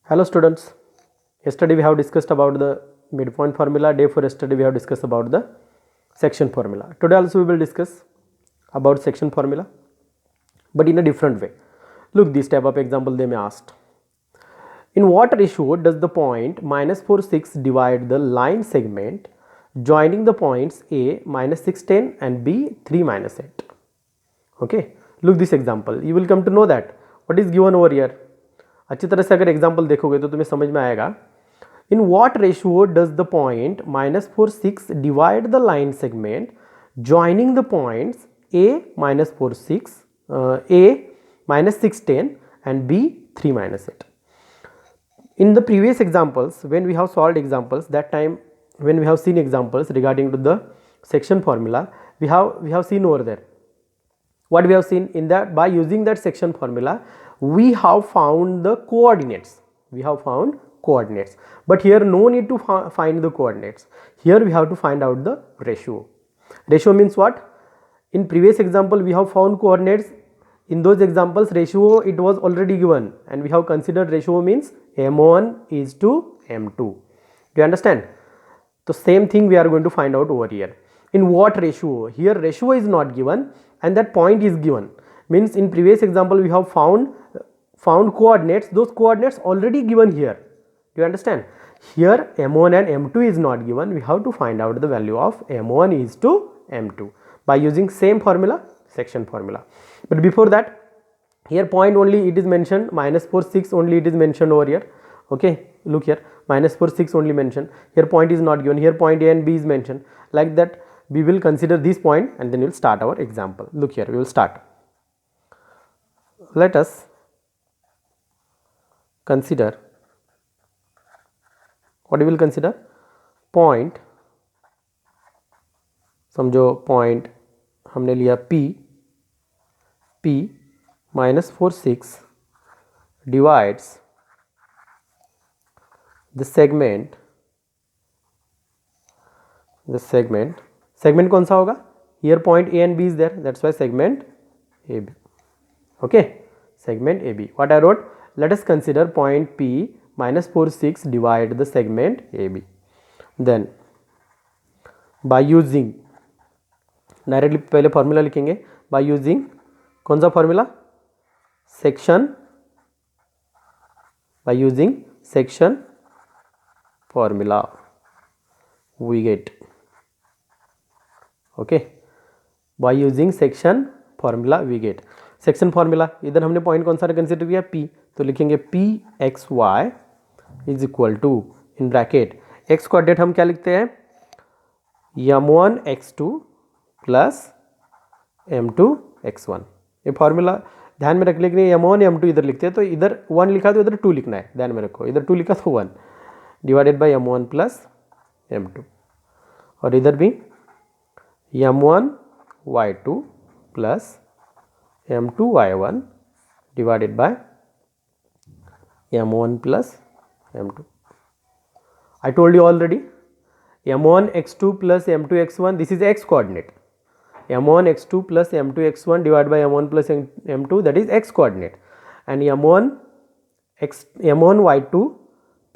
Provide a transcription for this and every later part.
Hello students, yesterday we have discussed about the midpoint formula. Day for yesterday we have discussed about the section formula. Today also we will discuss about section formula, but in a different way. Look, this type of example they may asked. In what ratio does the point minus 4 6 divide the line segment joining the points A minus 6 10 and B 3 minus 8? Okay, look this example. You will come to know that what is given over here. अच्छी तरह से अगर example देखोगे तो तुम्हें समझ में आएगा. In what ratio does the point minus 4 6 divide the line segment joining the points A minus 4 6 A minus 6 10 and B 3 minus 8. In the previous examples, when we have solved examples, that time when we have seen examples regarding to the section formula, we have seen over there what we have seen in that by using that section formula we have found the coordinates. But here no need to find the coordinates. Here we have to find out the ratio means what? In previous example we have found coordinates. In those examples ratio it was already given and we have considered ratio means m1 is to m2. Do you understand? So same thing we are going to find out over here. In what ratio? Here ratio is not given and that point is given. Means in previous example we have found coordinates. Those coordinates already given here. Do you understand? Here m1 and m2 is not given. We have to find out the value of m1 is to m2 by using same formula, section formula. But before that, here point only it is mentioned, minus 4 6 only it is mentioned over here. Okay, look here, minus 4 6 only mentioned. Here point is not given. Here point A and B is mentioned. Like that we will consider this point and then we will start our example. Look here, we will start. Let us consider, what we will consider? Point, समझो point हमने लिया P minus 4 6 divides the segment कौन सा होगा? Here point A and B is there, that's why segment AB. Okay, segment AB. What I wrote? Let us consider point P minus 4 6 divide the segment AB. Then by using, directly पहले formula लिखेंगे. by using कौन सा formula? by using section formula we get. Okay, by using section formula we get. Section formula इधर हमने point कौन सा consider किया? P. तो लिखेंगे P x y is equal to in bracket x coordinate हम क्या लिखते हैं? m1 x2 plus m2 x1. ये फॉर्मूला ध्यान में रख लेंगे. m1 m2 इधर लिखते हैं तो इधर 1 लिखा तो इधर 2 लिखना है. ध्यान में रखो, इधर 2 लिखा तो 1 divided by m1 plus m2 और इधर भी m1 y2 plus m2 y1 divided by m1 plus m2. I told you already m1 x2 plus m2 x1, this is x coordinate. m1 x2 plus m2 x1 divided by m1 plus m2, that is x coordinate, and m1 y2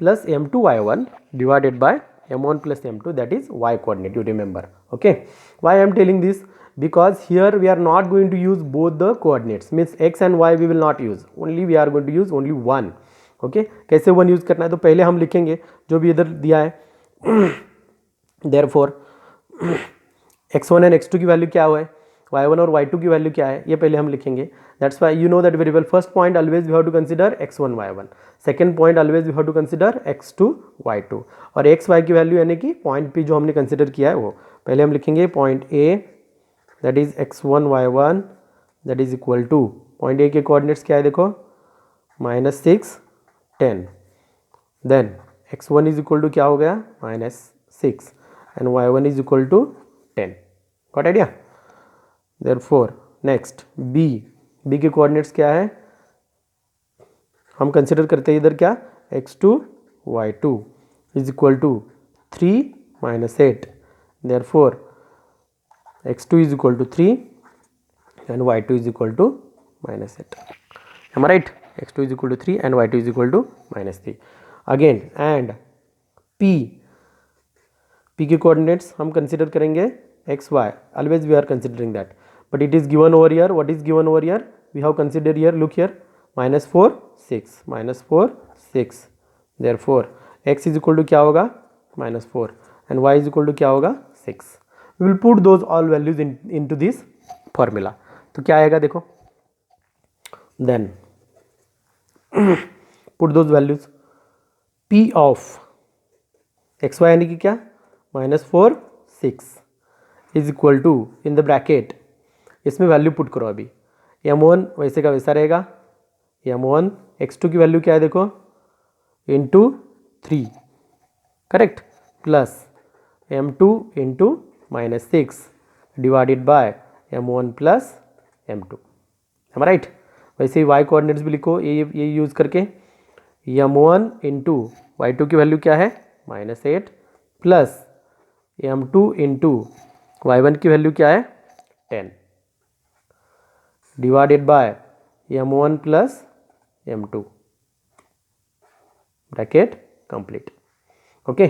plus m2 y1 divided by m1 plus m2, that is y coordinate, you remember. Okay, why I am telling this? Because here we are not going to use both the coordinates, means x and y we will not use, only we are going to use only one. Okay, कैसे one use करना है? तो पहले हम लिखेंगे जो भी इधर दिया है. therefore x1 and x2 की वैल्यू क्या हुआ है, y1 और y2 की वैल्यू क्या है, ये पहले हम लिखेंगे. That's why you know that very well. First point always we have to consider x1 y1, second point always we have to consider x2 y2 और x y की वैल्यू यानी कि पॉइंट p जो हमने कंसीडर किया है वो पहले हम लिखेंगे. Point a that is x1 y1 that is equal to point a के कोऑर्डिनेट्स क्या है देखो, minus 6 10. Then x1 is equal to क्या हो गया? Minus 6 and y1 is equal to 10. Got idea? Therefore next b के कोऑर्डिनेट्स क्या है? हम कंसिडर करते हैं इधर क्या, x2 y2 is equal to 3 minus 8. Therefore x2 is equal to 3 and y2 is equal to minus 8. Am I right? x2 is equal to 3 and y2 is equal to -3. Again and p के coordinates हम consider करेंगे x y, always we are considering that, but it is given over here. What is given over here? We have consider here, look here, -4 6, therefore x is equal to क्या होगा? -4 and y is equal to क्या होगा? 6. We will put those all values into this formula. तो क्या आएगा देखो, then put those values. p of x y यानी कि क्या? -4 6 is equal to, in the bracket, इसमें वैल्यू पुट करो. अभी m1 वैसे का वैसा रहेगा. m1 x2 की वैल्यू क्या है देखो, into 3, correct, plus m2 into -6 divided by m1 plus m2. है राइट? वैसे ही y कोऑर्डिनेट्स भी लिखो ये यूज़ करके. m1 इंटू y2 की वैल्यू क्या है? -8 प्लस m2 इंटू y1 की वैल्यू क्या है? 10 divided by m1 plus m2, bracket complete. Okay,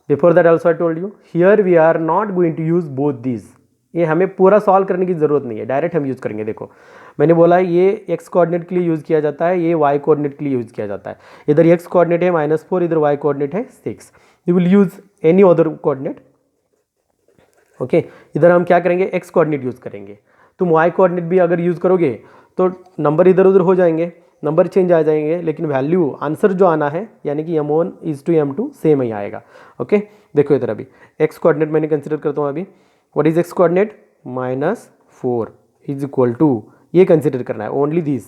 before that also I told you here we are not going to use both these. ये हमें पूरा solve करने की ज़रूरत नहीं है, डायरेक्ट हम यूज़ करेंगे. देखो मैंने बोला ये x कोऑर्डिनेट के लिए यूज़ किया जाता है, ये y कोऑर्डिनेट के लिए यूज़ किया जाता है. इधर x कोऑर्डिनेट है -4, इधर y कोऑर्डिनेट है 6. You will use any other coordinate. Okay, इधर हम क्या करेंगे? x कोऑर्डिनेट यूज़ करेंगे. तुम y कोऑर्डिनेट भी अगर यूज़ करोगे तो नंबर इधर उधर हो जाएंगे, नंबर चेंज आ जाएंगे, लेकिन वैल्यू आंसर जो आना है यानी कि m1 is to m2 same ही आएगा. ओके, देखो इधर अभी x कोऑर्डिनेट मैंने कंसिडर करता हूँ. अभी what is x coordinate? -4 is equal to, ये कंसिडर करना है only this,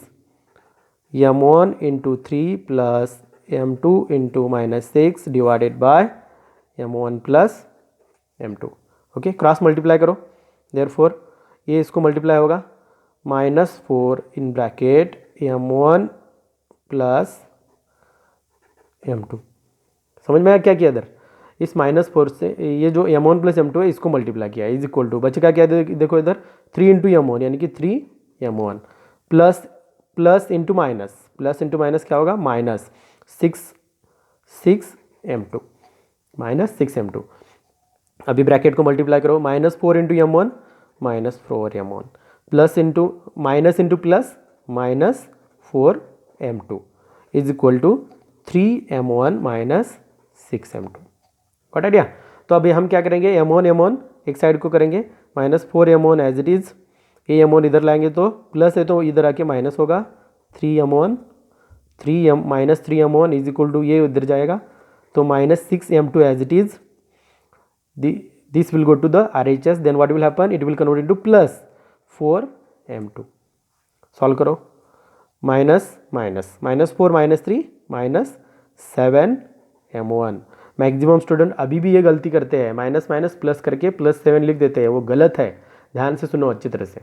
m1 into 3 plus m2 into -6 divided by m1 plus m2. Okay, cross multiply करो, देयरफॉर ये इसको मल्टीप्लाई होगा, -4 in bracket m1 plus m2. समझ में आया क्या किया इधर? इस -4 से ये जो m1 प्लस m2 है इसको मल्टीप्लाई किया, इज इक्वल टू बचेगा क्या? देखो इधर 3 इंटू m1 यानी कि 3m1 प्लस इंटू माइनस क्या होगा? -6m2 अभी ब्रैकेट को मल्टीप्लाई करो, -4 into m1 -4m1 plus into minus into plus -4m2 is equal to 3m1 -6m2. Got idea? तो अभी हम क्या करेंगे? m1 एक साइड को करेंगे, -4m1 एज इट इज़, ये m1 इधर लाएंगे तो प्लस है तो इधर आके माइनस होगा, 3m1 इज इक्वल टू, ये उधर जाएगा तो -6m2 as it is. This will go to the RHS, then what will happen? It will convert into +4m2. Solve करो, -4 -3 -7m1. मैक्सिमम स्टूडेंट अभी भी ये गलती करते हैं, माइनस प्लस करके +7 लिख देते हैं, वो गलत है. ध्यान से सुनो अच्छी तरह से.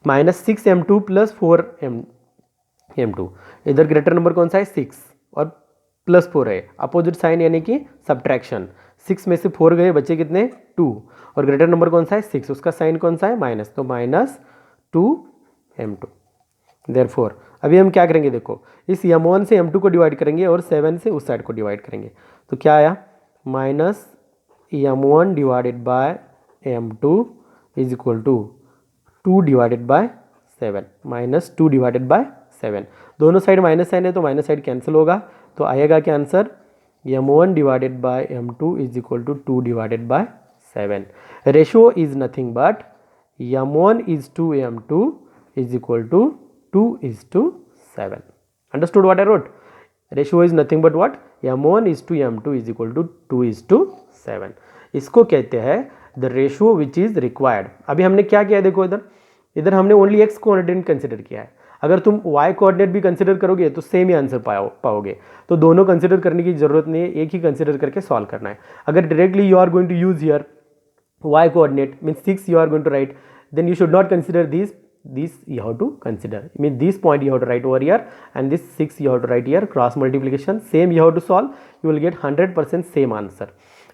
-6m2 प्लस 4m2, इधर ग्रेटर नंबर कौन सा है? 6 और +4 है, अपोजिट साइन यानी कि सब्ट्रैक्शन. 6 में से 4 गए, बचे कितने? 2, और ग्रेटर नंबर कौन सा है? 6, उसका साइन कौन सा है? माइनस, तो -2m2. देयरफॉर अभी हम क्या करेंगे? देखो इस m1 से m2 को डिवाइड करेंगे और 7 से उस साइड को डिवाइड करेंगे, तो क्या आया? -m1 divided by m2 is equal to 2 divided by 7, -2 divided by 7. दोनों साइड माइनस साइन है तो माइनस साइड कैंसिल होगा, तो आएगा क्या answer? m1 divided by m2 is equal to 2 divided by 7. Ratio is nothing but m1 is to m2 is equal to 2 is to 7. Understood what I wrote? Ratio is nothing but what? m1 is to m2 is equal to 2 is to 7. इसको कहते हैं the ratio which is required. अभी हमने क्या किया? देखो इधर हमने ओनली x कोऑर्डिनेट कंसिडर किया है. अगर तुम y कोऑर्डिनेट भी कंसिडर करोगे तो सेम ही आंसर पाओगे. तो दोनों कंसिडर करने की जरूरत नहीं है, एक ही कंसिडर करके सॉल्व करना है. अगर directly you are going to use here y coordinate means 6 you are going to write, then you should not consider these you have to consider, mean this point you have to write over here and this 6 you have to write here. Cross multiplication same you have to solve, you will get 100% same answer.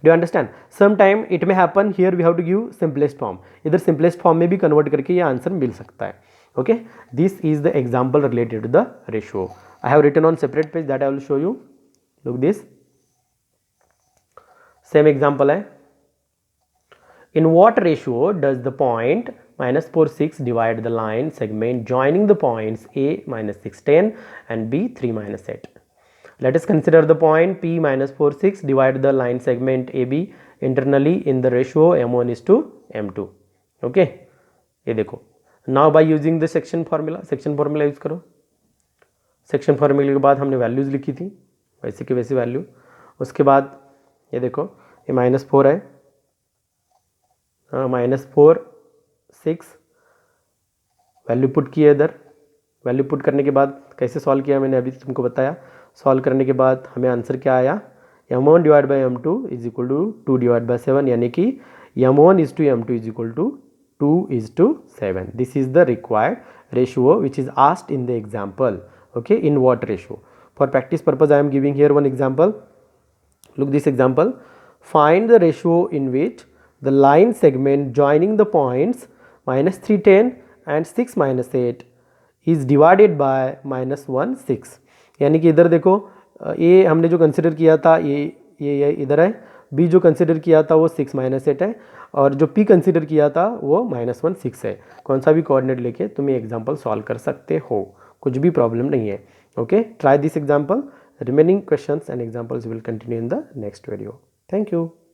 Do you understand? Sometime it may happen here we have to give simplest form, इधर simplest form में भी convert करके ये answer मिल सकता है. Okay, this is the example related to the ratio. I have written on separate page that I will show you. Look this, same example hai. In what ratio does the point minus 4 6 divide the line segment joining the points A minus 6 10 and B 3 minus 8? Let us consider the point P minus 4 6 divide the line segment AB internally in the ratio M1 is to M2. Okay, ये देखो. Now by using the section formula use करो. Section फार्मूले के बाद हमने values लिखी थी वैसे की वैसी वैल्यू. उसके बाद ये देखो ये -4 है, -4 6 वैल्यू पुट किया इधर. वैल्यू पुट करने के बाद कैसे सॉल्व किया मैंने अभी तुमको बताया. सॉल्व करने के बाद हमें आंसर क्या आया, m1 divide by m2 is equal to 2 divide by 7, यानी कि m1 is to m2 is equal to 2:7. This is the required ratio which is asked in the example. Okay, in what ratio? For practice purpose I am giving here one example. Look this example. Find the ratio in which the line segment joining the points -3 10 and 6 -8 is divided by -1 6. यानी कि इधर देखो ये हमने जो consider किया था ये इधर है, बी जो कंसिडर किया था वो 6 -8 है, और जो पी कंसिडर किया था वो -1 6 है. कौन सा भी कोऑर्डिनेट लेके तुम ये एग्जांपल सॉल्व कर सकते हो, कुछ भी प्रॉब्लम नहीं है. Okay, try this example. Remaining questions and examples will continue in the next video. Thank you.